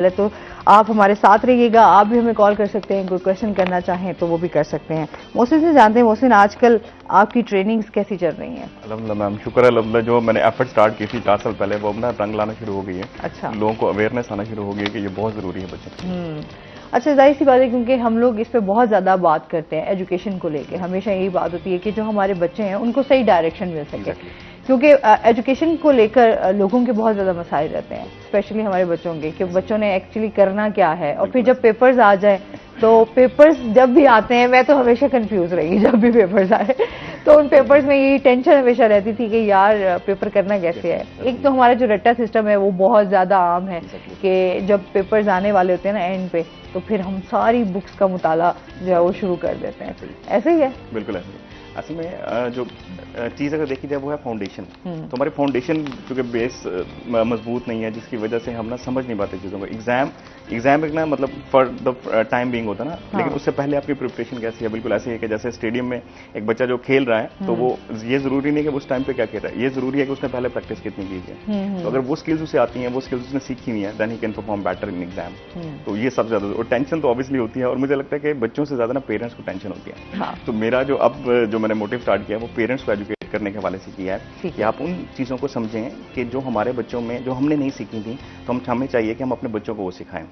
पहले तो आप हमारे साथ रहिएगा। आप भी हमें कॉल कर सकते हैं, कोई क्वेश्चन करना चाहें तो वो भी कर सकते हैं। मोहसिन से जानते हैं, मोहसिन आजकल आपकी ट्रेनिंग्स कैसी चल रही हैं? अल्हम्दुलिल्लाह मैम, शुक्र है अल्हम्दुलिल्लाह। जो मैंने एफर्ट स्टार्ट की थी 4 साल पहले, वो अपना रंग लाना शुरू हो गई है। अच्छा। लोगों को अवेयरनेस आना शुरू हो गई है कि ये बहुत ज़रूरी है बच्चों। अच्छा, जाहिर सी बात है क्योंकि हम लोग इस पे बहुत ज़्यादा बात करते हैं एजुकेशन को लेके। हमेशा यही बात होती है कि जो हमारे बच्चे हैं उनको सही डायरेक्शन मिल सके, क्योंकि एजुकेशन को लेकर लोगों के बहुत ज़्यादा मसाइल रहते हैं, स्पेशली हमारे बच्चों के, कि बच्चों ने एक्चुअली करना क्या है। और फिर जब पेपर्स आ जाए, तो पेपर्स जब भी आते हैं, मैं तो हमेशा कंफ्यूज रही जब भी पेपर्स आए, तो उन पेपर्स में यही टेंशन हमेशा रहती थी कि यार पेपर करना कैसे है। एक तो हमारा जो रट्टा सिस्टम है वो बहुत ज़्यादा आम है कि जब पेपर्स आने वाले होते हैं ना एंड पे, तो फिर हम सारी बुक्स का मुताला जो है वो शुरू कर देते हैं। ऐसे ही है? बिल्कुल ऐसे ही। असल में जो चीज़ अगर देखी जाए वो है फाउंडेशन। तो हमारी फाउंडेशन चूँकि बेस मजबूत नहीं है, जिसकी वजह से हम ना समझ नहीं पाते चीज़ों को। एग्जाम एक ना मतलब फॉर द टाइम बीइंग होता है ना, लेकिन उससे पहले आपकी प्रिपरेशन कैसी है। बिल्कुल ऐसे ही है कि जैसे स्टेडियम में एक बच्चा जो खेल रहा है, तो वो ये जरूरी नहीं कि उस टाइम पे क्या खेल रहा है, ये जरूरी है कि उसने पहले प्रैक्टिस कितनी की है। तो अगर वो स्किल्स उसे आती हैं, वो स्किल्स उसने सीखी हुई है, then he can perform better in exam. तो ये सबसे ज्यादा, और टेंशन तो ऑब्वियसली होती है, और मुझे लगता है कि बच्चों से ज्यादा ना पेरेंट्स को टेंशन होती है। तो मेरा जो मैंने मोटिव स्टार्ट किया है, वो पेरेंट्स को एजुकेट करने के हवाले से किया है कि आप उन चीज़ों को समझें कि जो हमारे बच्चों में, जो हमने नहीं सीखी थी, तो हमें चाहिए कि हम अपने बच्चों को वो सिखाएं।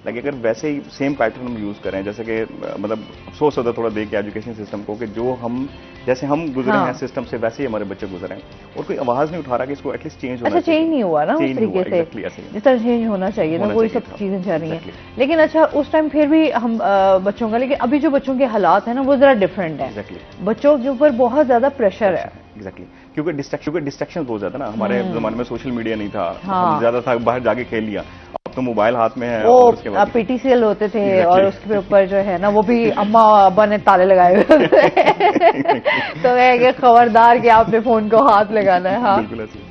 लेकिन अगर वैसे ही सेम पैटर्न हम यूज़ करें, जैसे कि मतलब अफसोस होता थोड़ा देख के एजुकेशन सिस्टम को, कि जो हम जैसे हम गुजरे हैं सिस्टम से, वैसे ही हमारे बच्चे गुजरे हैं, और कोई आवाज़ नहीं उठा रहा कि इसको एटलीस्ट चेंज होना चाहिए। चेंज नहीं हुआ ना उस तरीके से, जिस तरह चेंज होना चाहिए था, वही सब चीज़ें चल रही हैं। लेकिन अच्छा, उस टाइम फिर भी हम बच्चों का, लेकिन अभी जो बच्चों के हालात है ना वो ज़रा डिफरेंट है। बच्चों के ऊपर बहुत ज़्यादा प्रेशर है। क्योंकि डिस्ट्रैक्शन बहुत ज्यादा ना। हमारे ज़माने में सोशल मीडिया नहीं था, हम ज्यादा था बाहर जाके खेल लिया। अब तो मोबाइल हाथ में है, और उसके बाद पीटीसीएल होते थे, और उसके ऊपर जो है ना वो भी अम्मा अब्बा ने ताले लगाए हुए थे तो है खबरदार कि आपने फोन को हाथ लगाना है। हाँ, बिल्कुल ऐसे।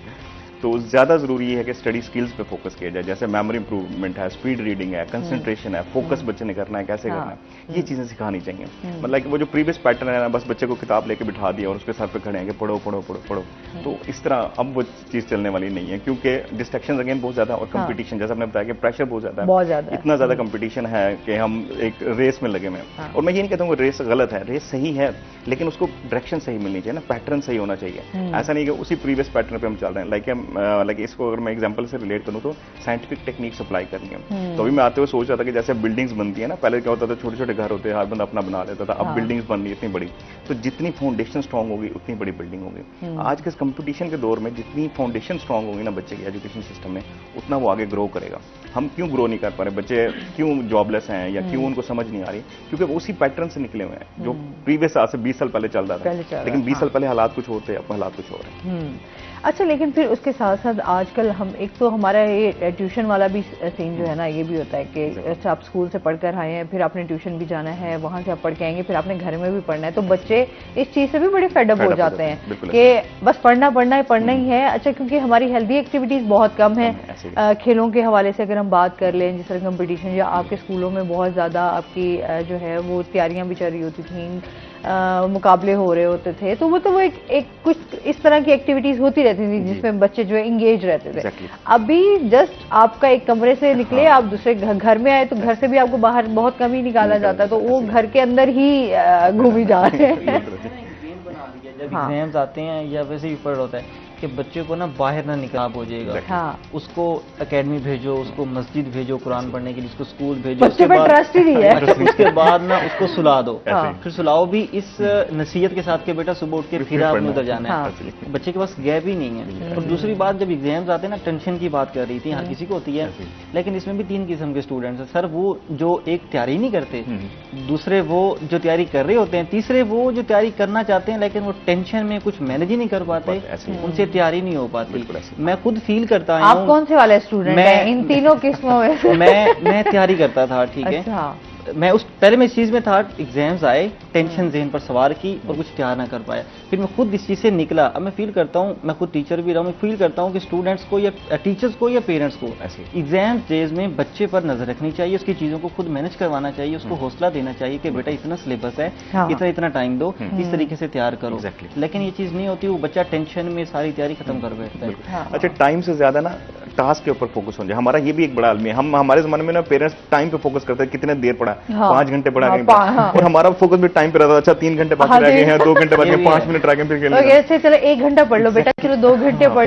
तो ज़्यादा ज़रूरी है कि स्टडी स्किल्स पे फोकस किया जाए, जैसे मेमोरी इंप्रूवमेंट है, स्पीड रीडिंग है, कंसंट्रेशन है, फोकस बच्चे ने करना है, कैसे करना है, ये चीज़ें सिखानी चाहिए। मतलब वो जो प्रीवियस पैटर्न है ना, बस बच्चे को किताब लेके बिठा दिया और उसके सर पे खड़े हैं कि पढ़ो पढ़ो पढ़ो पढ़ो, तो इस तरह अब वो चीज़ चलने वाली नहीं है, क्योंकि डिस्ट्रैक्शन अगेन बहुत ज़्यादा, और कंपटीशन, जैसे आपने बताया कि प्रेशर बहुत ज़्यादा है, इतना ज़्यादा कंपटीशन है कि हम एक रेस में लगे हुए हैं। और मैं ये नहीं कहता हूँ कि रेस गलत है, रेस सही है, लेकिन उसको डायरेक्शन सही मिलनी चाहिए ना, पैटर्न सही होना चाहिए। ऐसा नहीं कि उसी प्रीवियस पैटर्न पे हम चल रहे हैं। लाइक इसको अगर मैं एग्जांपल से रिलेट करूं, तो साइंटिफिक टेक्निक्स अप्लाई करनी है। तो अभी मैं आते हुए सोच रहा था कि जैसे बिल्डिंग्स बनती है ना, पहले क्या होता था, छोटे छोटे घर होते हैं, हर बंदा अपना बना लेता था। अब बिल्डिंग्स बन रही है इतनी बड़ी, तो जितनी फाउंडेशन स्ट्रांग होगी उतनी बड़ी बिल्डिंग होगी। आज के कंपटीशन के दौर में जितनी फाउंडेशन स्ट्रांग होगी ना बच्चे की एजुकेशन सिस्टम में, उतना वो आगे ग्रो करेगा। हम क्यों ग्रो नहीं कर पा रहे, बच्चे क्यों जॉबलेस हैं, या क्यों उनको समझ नहीं आ रही, क्योंकि वो उसी पैटर्न से निकले हुए हैं जो प्रीवियस आज से 20 साल पहले चल रहा था। लेकिन 20 साल पहले हालात कुछ होते हैं, अब हालात कुछ हो रहे हैं। अच्छा, लेकिन फिर उसके साथ साथ आजकल हम, एक तो हमारा ये ट्यूशन वाला भी सीन जो है ना, ये भी होता है कि अच्छा आप स्कूल से पढ़कर आए हैं, फिर आपने ट्यूशन भी जाना है, वहाँ से आप पढ़ के आएंगे, फिर आपने घर में भी पढ़ना है, तो बच्चे इस चीज़ से भी बड़े फेडअप हो जाते हैं कि बस पढ़ना ही है। अच्छा, क्योंकि हमारी हेल्दी एक्टिविटीज़ बहुत कम है। खेलों के हवाले से अगर हम बात कर लें, जिस तरह कंपटीशन, या आपके स्कूलों में बहुत ज़्यादा आपकी जो है वो तैयारियाँ भी चल रही होती थी, मुकाबले हो रहे होते थे, तो वो एक कुछ इस तरह की एक्टिविटीज होती रहती थी जिसमें बच्चे जो है इंगेज रहते थे। अभी जस्ट आपका एक कमरे से निकले, आप दूसरे घर में आए, तो घर से भी आपको बाहर बहुत कम ही निकाला जाता है, तो वो घर के अंदर ही घूमी जा रहे हैं। जब एग्जाम्स आते हैं या वैसे ही ऊपर होता है कि बच्चे को ना बाहर ना निकाल हो जाएगा। उसको एकेडमी भेजो, उसको मस्जिद भेजो कुरान पढ़ने के लिए, उसको स्कूल भेजो, बच्चे पे ट्रस्ट ही नहीं है। उसके बाद ना उसको सुला दो, फिर सुलाओ भी इस नसीहत के साथ कि बेटा सुबह उठ के फिर आपने उधर जाना है। बच्चे के पास गैप ही नहीं है। और दूसरी बात, जब एग्जाम्स आते हैं ना, टेंशन की बात कर रही थी, हर किसी को होती है, लेकिन इसमें भी 3 किस्म के स्टूडेंट्स हैं। सर वो जो एक तैयारी नहीं करते, दूसरे वो जो तैयारी कर रहे होते हैं, तीसरे वो जो तैयारी करना चाहते हैं लेकिन वो टेंशन में कुछ मैनेज ही नहीं कर पाते, उनसे तैयारी नहीं हो पाती। मैं खुद फील करता हूं। आप कौन से वाले स्टूडेंट हैं इन तीनों किस्मों में से? मैं तैयारी करता था, ठीक है। अच्छा। मैं पहले मैं इस चीज में था, एग्जाम्स आए, टेंशन जहन पर सवार की और कुछ तैयार ना कर पाया। फिर मैं खुद इस चीज से निकला। अब मैं फील करता हूँ, मैं खुद टीचर भी रहा हूँ, मैं फील करता हूँ कि स्टूडेंट्स को या टीचर्स को या पेरेंट्स को एग्जाम डेज में बच्चे पर नजर रखनी चाहिए, उसकी चीजों को खुद मैनेज करवाना चाहिए, उसको हौसला देना चाहिए कि बेटा इतना सिलेबस है, इतना टाइम दो, इस तरीके से तैयार करो। लेकिन ये चीज नहीं होती, वो बच्चा टेंशन में सारी तैयारी खत्म कर बैठता है। अच्छा, टाइम से ज्यादा ना टास्क के ऊपर फोकस हो जाए। हमारा ये भी एक बड़ा आलमी है। हम हमारे जमाने में ना पेरेंट्स टाइम पे फोकस करते हैं, कितने देर पढ़ा, 5 घंटे पढ़ा, और हमारा फोकस भी टाइम पे रहता था। अच्छा 3 घंटे बाकी रह गए हैं, 2 घंटे बाकी, 5 मिनट रह गए, फिर खेलने। चलो 1 घंटा पढ़ लो बेटा, चलो 2 घंटे पढ़।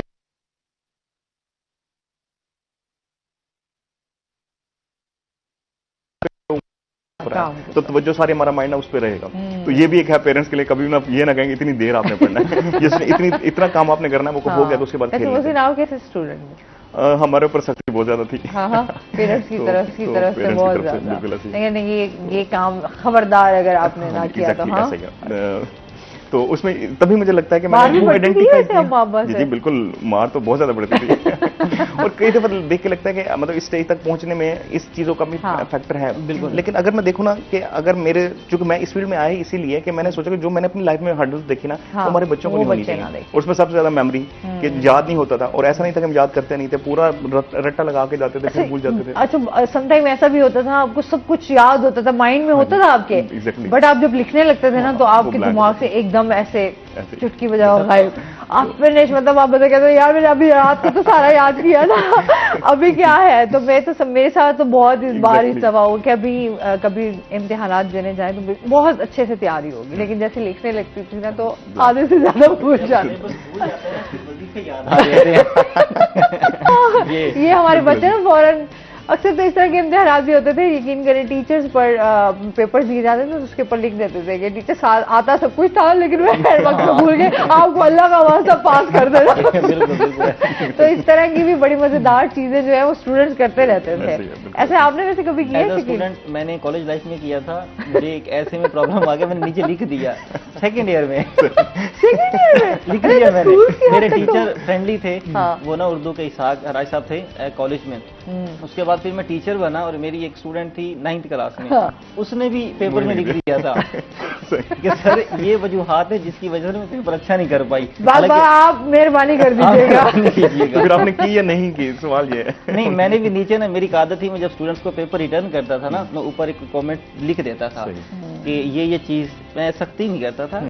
तो तवज्जो सारी हमारा माइंड ना उस पे रहेगा। तो ये भी एक है पेरेंट्स के लिए, कभी ना ये ना कहेंगे इतनी देर आपने पढ़ना है, इतना काम आपने करना है, वो हो गया तो उसके बाद कैसे स्टूडेंट हमारे ऊपर सख्ती बहुत ज्यादा थी। पेरेंट्स की तरफ से बहुत ज्यादा, लेकिन ये काम खबरदार अगर आपने ना किया तो। हाँ, तो उसमें तभी मुझे लगता है कि मैंने आइडेंटिफाई, जी बिल्कुल, मार तो बहुत ज्यादा पड़ती थी। और कई दफा देख के लगता है कि मतलब इस स्टेज तक पहुंचने में इस चीजों का भी फैक्टर है। बिल्कुल। लेकिन अगर मैं देखूं ना कि अगर मेरे, चूंकि मैं इस फील्ड में आया इसीलिए कि मैंने सोचा कि जो मैंने अपनी लाइफ में हर्डल्स देखी ना, तो हमारे बच्चों को नहीं होनी चाहिए। और उसमें सबसे ज्यादा मेमोरी कि याद नहीं होता था, और ऐसा नहीं था कि हम याद करते नहीं थे, पूरा रट्टा लगा के जाते थे, फिर भूल जाते थे। अच्छा, समटाइम ऐसा भी होता था आपको सब कुछ याद होता था, माइंड में होता था आपके, बट आप जब लिखने लगते थे ना तो आपके दिमाग से एकदम ऐसे चुटकी बजाओ गायब। आप फिनिश, मतलब आप बता कहते यार मैंने अभी रात को तो सारा याद किया था, अभी क्या है। तो मैं तो मेरे साथ तो बहुत इस बार इस दफा हो कि अभी कभी इम्तिहानात देने जाए तो बहुत अच्छे से तैयारी होगी, लेकिन जैसे लिखने लगती थी ना तो आधे से ज्यादा भूल जाते। ये हमारे बच्चे ना फौरन, अक्सर तो इस तरह के इम्तिहान भी होते थे, यकीन करें टीचर्स पर पेपर्स दिए जाते थे तो उसके ऊपर लिख देते थे कि टीचर आता सब कुछ था लेकिन मैं वक्त में भूल गए, आपको अल्लाह का वास्ता पास कर देना। तो इस तरह की भी बड़ी मजेदार चीजें जो है वो स्टूडेंट्स करते रहते थे। ऐसे आपने वैसे कभी किया? स्टूडेंट मैंने कॉलेज लाइफ में किया था, मुझे एक ऐसे में प्रॉब्लम आ गया, मैंने नीचे लिख दिया सेकेंड ईयर में। लिख दिया मैंने। मेरे टीचर फ्रेंडली थे, वो ना उर्दू के इसाक राय साहब थे कॉलेज में। उसके बाद फिर मैं टीचर बना और मेरी एक स्टूडेंट थी 9th क्लास में, उसने भी पेपर में लिख दिया था कि सर ये वजूहात है जिसकी वजह से मैं पेपर अच्छा नहीं कर पाई। आप मेहरबानी कर दीजिएगा। तो फिर आपने की या नहीं की, सवाल ये है। नहीं, मैंने भी नीचे ना, मेरी आदत थी, मैं जब स्टूडेंट्स को पेपर रिटर्न करता था ना, मैं ऊपर एक कमेंट लिख देता था कि ये चीज, मैं सख्ती नहीं करता था,